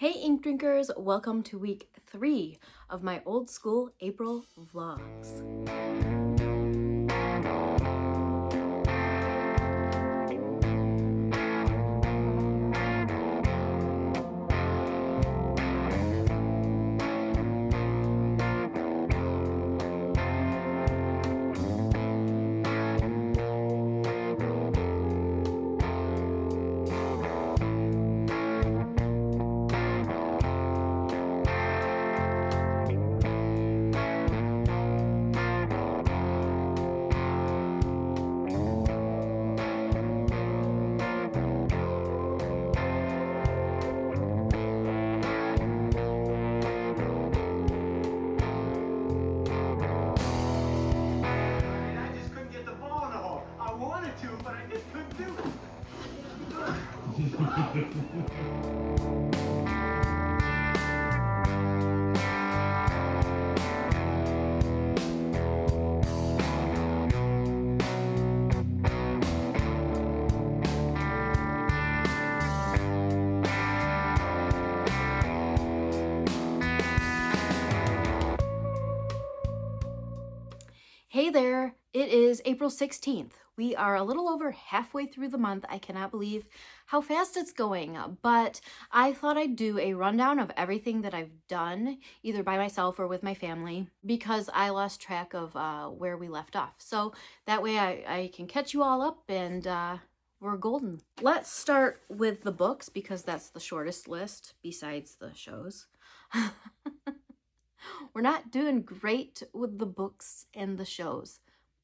Hey ink drinkers, welcome to week 3 of my old school April vlogs. But I just couldn't do it. Hey there, it is April 16th. We are a little over halfway through the month. I cannot believe how fast it's going, but I thought I'd do a rundown of everything that I've done, either by myself or with my family, because I lost track of where we left off. So that way I can catch you all up and we're golden. Let's start with the books because that's the shortest list besides the shows. We're not doing great with the books and the shows,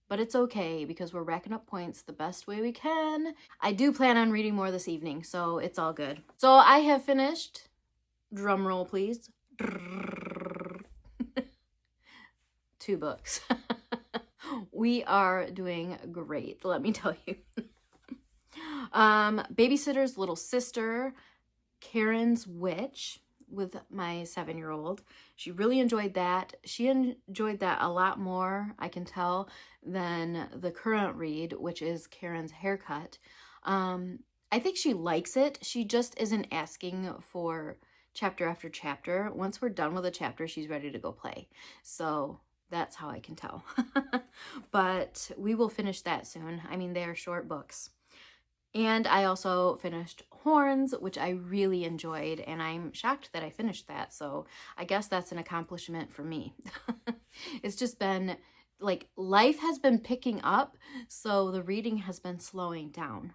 but it's okay because we're racking up points the best way we can. I do plan on reading more this evening, so it's all good. So I have finished, drum roll please, 2 books. We are doing great, let me tell you. Babysitter's Little Sister, Karen's Witch, with my 7-year-old. She really enjoyed that. She enjoyed that a lot more, I can tell, than the current read, which is Karen's Haircut. I think she likes it. She just isn't asking for chapter after chapter. Once we're done with a chapter, she's ready to go play. So that's how I can tell. But we will finish that soon. I mean, they are short books. And I also finished Horns, which I really enjoyed, and I'm shocked that I finished that, so I guess that's an accomplishment for me. It's just been, like, life has been picking up, so the reading has been slowing down.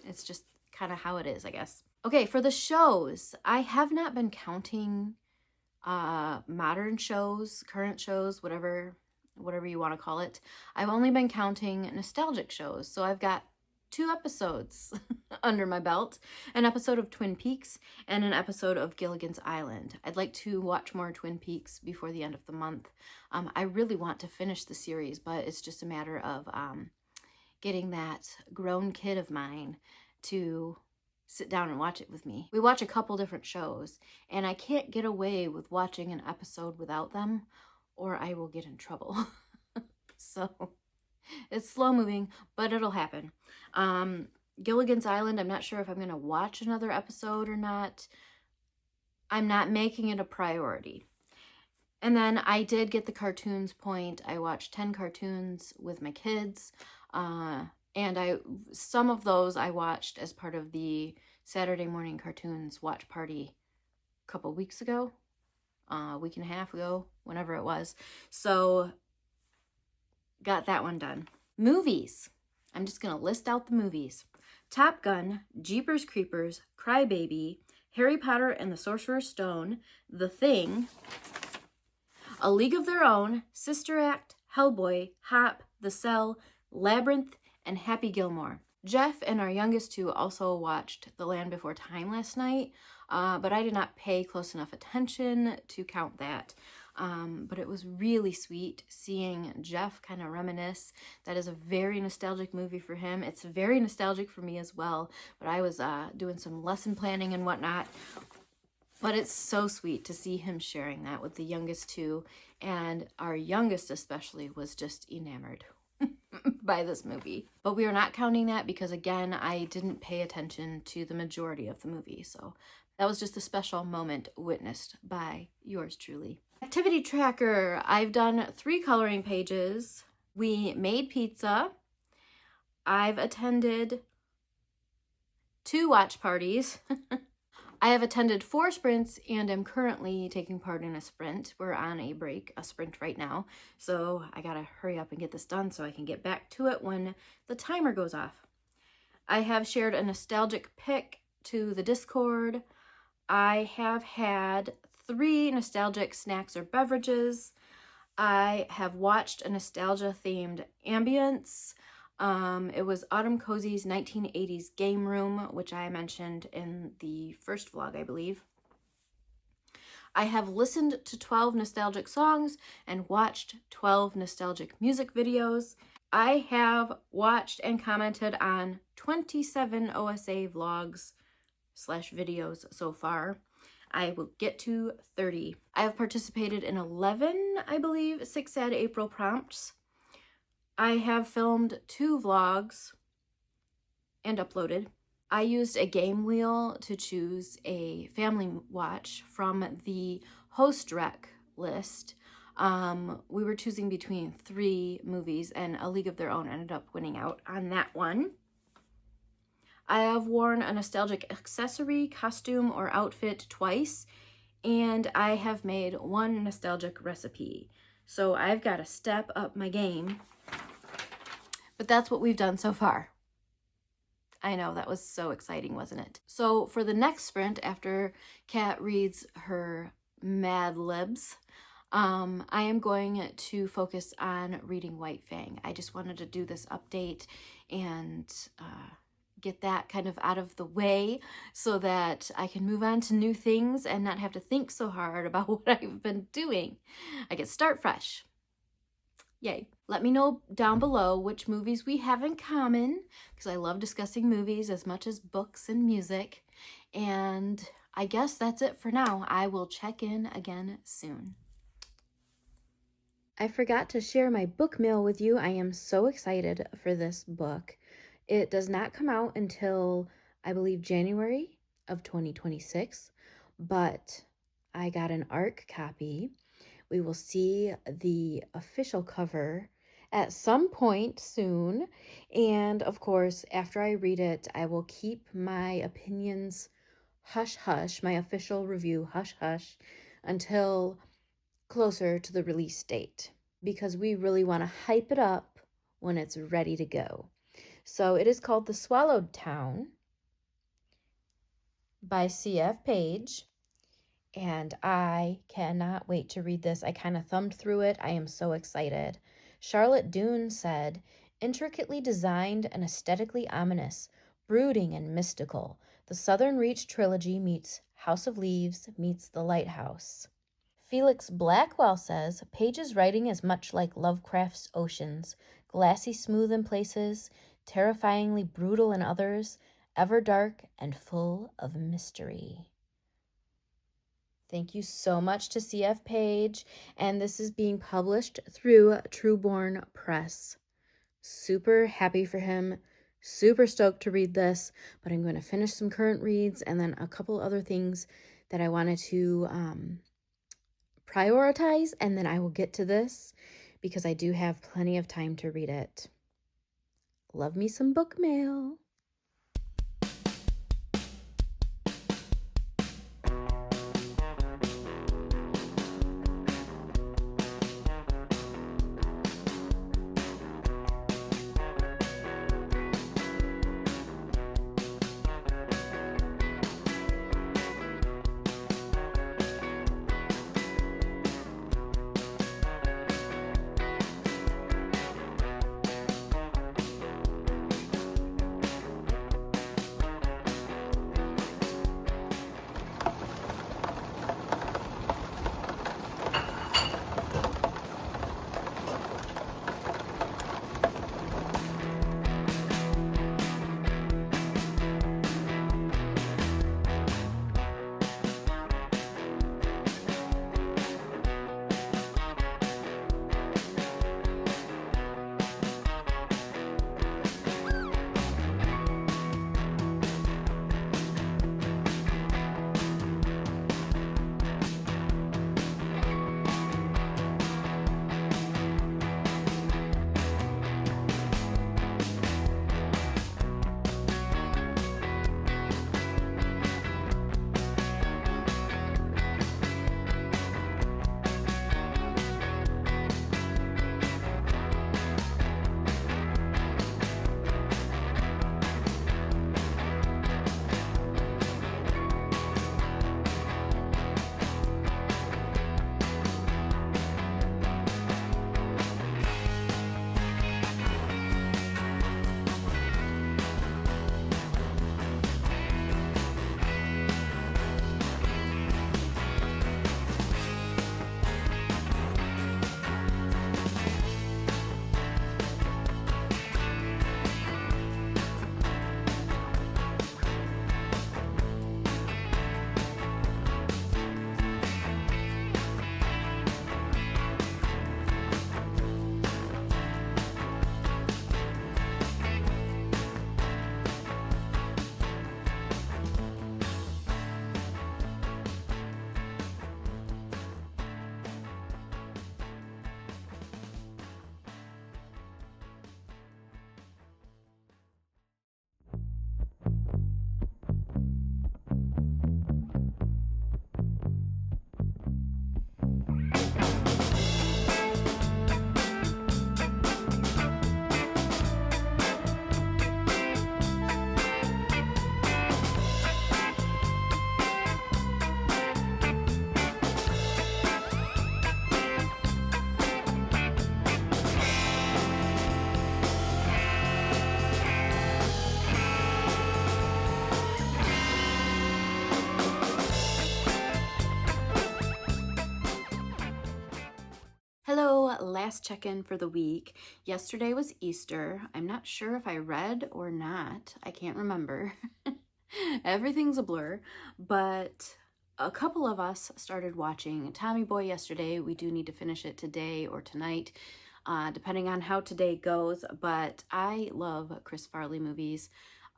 It's just kind of how it is, I guess. Okay, for the shows, I have not been counting modern shows, current shows, whatever you want to call it. I've only been counting nostalgic shows, so I've got 2 episodes under my belt, an episode of Twin Peaks and an episode of Gilligan's Island. I'd like to watch more Twin Peaks before the end of the month. I really want to finish the series, but it's just a matter of getting that grown kid of mine to sit down and watch it with me. We watch a couple different shows, and I can't get away with watching an episode without them, or I will get in trouble. So it's slow moving, but it'll happen. Gilligan's Island, I'm not sure if I'm going to watch another episode or not. I'm not making it a priority. And then I did get the cartoons point. I watched 10 cartoons with my kids. And some of those I watched as part of the Saturday morning cartoons watch party a couple weeks ago, a week and a half ago, whenever it was. So got that one done. Movies. I'm just going to list out the movies. Top Gun, Jeepers Creepers, Crybaby, Harry Potter and the Sorcerer's Stone, The Thing, A League of Their Own, Sister Act, Hellboy, Hop, The Cell, Labyrinth, and Happy Gilmore. Jeff and our youngest 2 also watched The Land Before Time last night, but I did not pay close enough attention to count that. But it was really sweet seeing Jeff kind of reminisce. That is a very nostalgic movie for him. It's very nostalgic for me as well, but I was doing some lesson planning and whatnot. But it's so sweet to see him sharing that with the youngest 2, and our youngest especially was just enamored by this movie. But we are not counting that because, again, I didn't pay attention to the majority of the movie, so That was just a special moment witnessed by yours truly. Activity tracker. I've done 3 coloring pages. We made pizza. I've attended 2 watch parties. I have attended 4 sprints and am currently taking part in a sprint. We're on a break, a sprint right now. So I gotta hurry up and get this done so I can get back to it when the timer goes off. I have shared a nostalgic pic to the Discord. I have had 3 nostalgic snacks or beverages. I have watched a nostalgia-themed ambience. It was Autumn Cozy's 1980s game room, which I mentioned in the first vlog, I believe. I have listened to 12 nostalgic songs and watched 12 nostalgic music videos. I have watched and commented on 27 OSA vlogs / videos so far. I will get to 30. I have participated in 11, I believe, 6 Sad April prompts. I have filmed 2 vlogs and uploaded. I used a game wheel to choose a family watch from the host rec list. We were choosing between 3 movies, and A League of Their Own ended up winning out on that one. I have worn a nostalgic accessory, costume, or outfit twice, and I have made 1 nostalgic recipe. So I've got to step up my game. But that's what we've done so far. I know, that was so exciting, wasn't it? So for the next sprint, after Kat reads her Mad Libs, I am going to focus on reading White Fang. I just wanted to do this update and get that kind of out of the way so that I can move on to new things and not have to think so hard about what I've been doing. I can start fresh. Yay. Let me know down below which movies we have in common, because I love discussing movies as much as books and music. And I guess that's it for now. I will check in again soon. I forgot to share my book mail with you. I am so excited for this book. It does not come out until, I believe, January of 2026, but I got an ARC copy. We will see the official cover at some point soon. And of course, after I read it, I will keep my opinions hush-hush, my official review hush-hush, until closer to the release date, because we really want to hype it up when it's ready to go. So it is called The Swallowed Town by C.F. Page. And I cannot wait to read this. I kind of thumbed through it. I am so excited. Charlotte Doone said, intricately designed and aesthetically ominous, brooding and mystical, the Southern Reach trilogy meets House of Leaves meets The Lighthouse. Felix Blackwell says, Page's writing is much like Lovecraft's oceans, glassy smooth in places, terrifyingly brutal in others, ever dark and full of mystery. Thank you so much to CF Page, and this is being published through Trueborn Press. Super happy for him, super stoked to read this, but I'm going to finish some current reads and then a couple other things that I wanted to prioritize, and then I will get to this because I do have plenty of time to read it. Love me some book mail. last check-in for the week. Yesterday was Easter. I'm not sure if I read or not. I can't remember. Everything's a blur. But a couple of us started watching Tommy Boy yesterday. We do need to finish it today or tonight, depending on how today goes. But I love Chris Farley movies.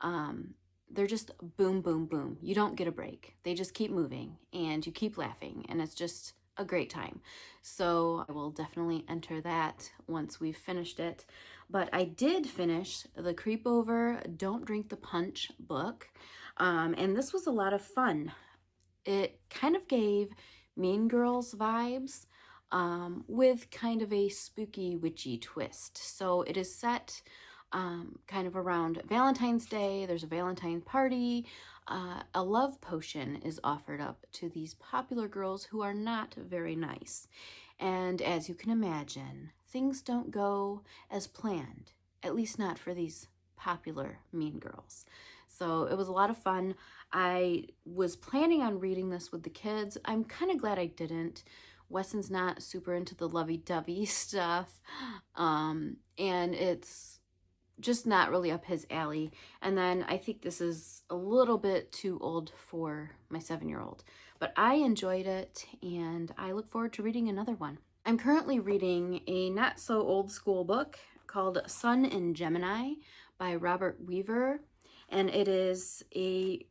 They're just boom, boom, boom. You don't get a break. They just keep moving and you keep laughing, and it's just a great time. So I will definitely enter that once we've finished it. But I did finish the Creepover Don't Drink the Punch book, and this was a lot of fun. It kind of gave Mean Girls vibes, with kind of a spooky, witchy twist. So it is set kind of around Valentine's Day. There's a Valentine's party. A love potion is offered up to these popular girls who are not very nice. And as you can imagine, things don't go as planned, at least not for these popular mean girls. So it was a lot of fun. I was planning on reading this with the kids. I'm kind of glad I didn't. Weston's not super into the lovey-dovey stuff, and it's just not really up his alley. And then I think this is a little bit too old for my 7-year-old. But I enjoyed it, and I look forward to reading another one. I'm currently reading a not so old school book called Sun in Gemini by Robert Weaver, and it is a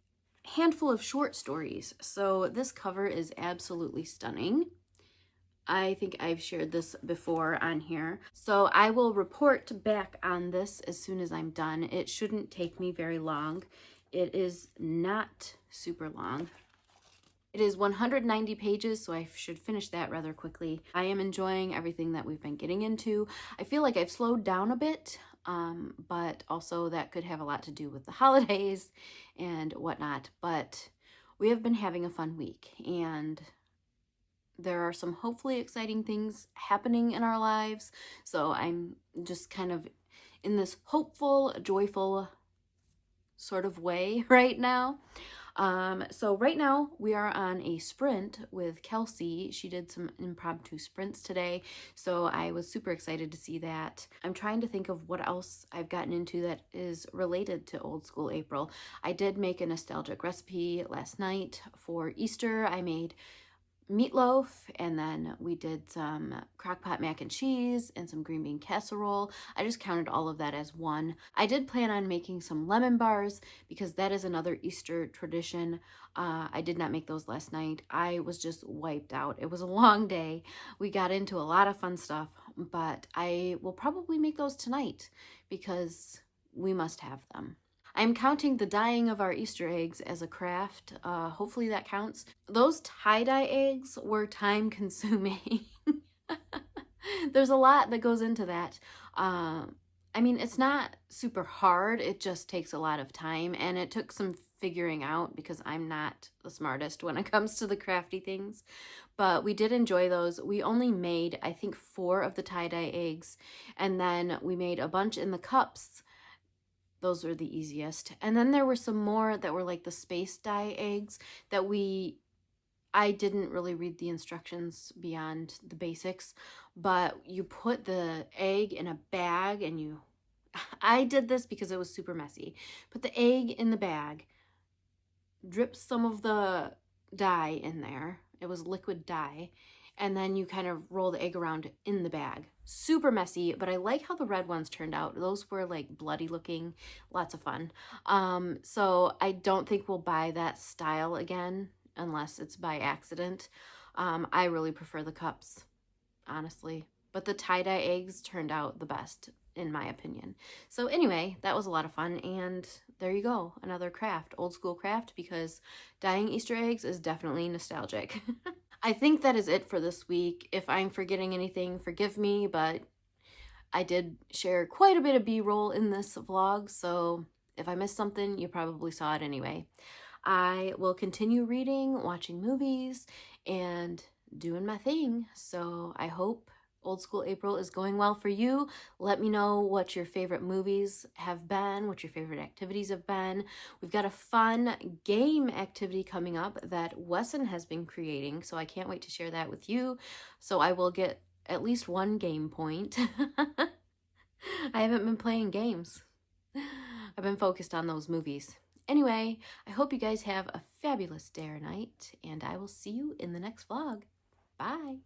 handful of short stories. So this cover is absolutely stunning. I think I've shared this before on here. So I will report back on this as soon as I'm done. It shouldn't take me very long. It is not super long. It is 190 pages, so I should finish that rather quickly. I am enjoying everything that we've been getting into. I feel like I've slowed down a bit, but also that could have a lot to do with the holidays and whatnot. But we have been having a fun week, and there are some hopefully exciting things happening in our lives. So I'm just kind of in this hopeful, joyful sort of way right now. So right now we are on a sprint with Kelsi. She did some impromptu sprints today, so I was super excited to see that. I'm trying to think of what else I've gotten into that is related to old school April. I did make a nostalgic recipe last night for Easter. I made meatloaf, and then we did some crock-pot mac and cheese and some green bean casserole. I just counted all of that as one. I did plan on making some lemon bars because that is another Easter tradition. I did not make those last night. I was just wiped out. It was a long day. We got into a lot of fun stuff, but I will probably make those tonight because we must have them. I'm counting the dyeing of our Easter eggs as a craft. Hopefully that counts. Those tie-dye eggs were time consuming. There's a lot that goes into that. I mean, it's not super hard. It just takes a lot of time, and it took some figuring out because I'm not the smartest when it comes to the crafty things. But we did enjoy those. We only made, I think, 4 of the tie-dye eggs, and then we made a bunch in the cups. Those are the easiest. And then there were some more that were like the space dye eggs that I didn't really read the instructions beyond the basics, but you put the egg in a bag and I did this because it was super messy. Put the egg in the bag, drip some of the dye in there. It was liquid dye. And then you kind of roll the egg around in the bag. Super messy, but I like how the red ones turned out. Those were like bloody looking, lots of fun. So I don't think we'll buy that style again unless it's by accident. I really prefer the cups, honestly. But the tie-dye eggs turned out the best, in my opinion. So anyway, that was a lot of fun, and there you go, another craft, old school craft, because dyeing Easter eggs is definitely nostalgic. I think that is it for this week. If I'm forgetting anything, forgive me, but I did share quite a bit of B-roll in this vlog, so if I missed something, you probably saw it anyway. I will continue reading, watching movies, and doing my thing, so I hope Old School April is going well for you. Let me know what your favorite movies have been, what your favorite activities have been. We've got a fun game activity coming up that Wesson has been creating, so I can't wait to share that with you. So I will get at least one game point. I haven't been playing games. I've been focused on those movies. Anyway, I hope you guys have a fabulous day or night, and I will see you in the next vlog. Bye.